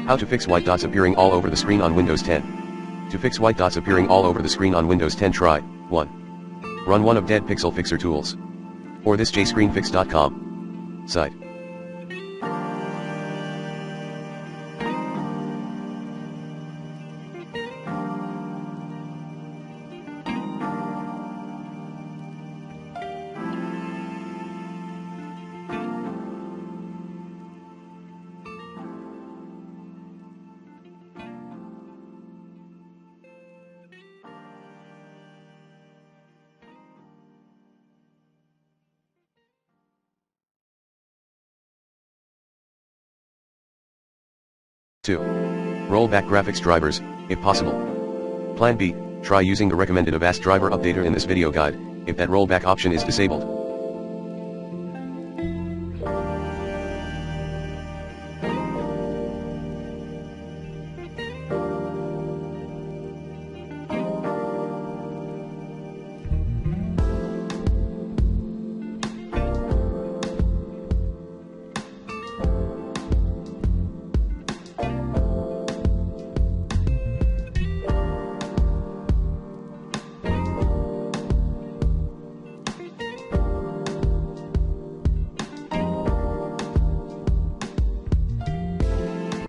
How to fix white dots appearing all over the screen on Windows 10. To fix white dots appearing all over the screen on Windows 10, try 1. Run one of Dead Pixel Fixer tools. Or this jscreenfix.com site. 2. Rollback graphics drivers, if possible. Plan B, try using the recommended Avast driver updater in this video guide, if that rollback option is disabled.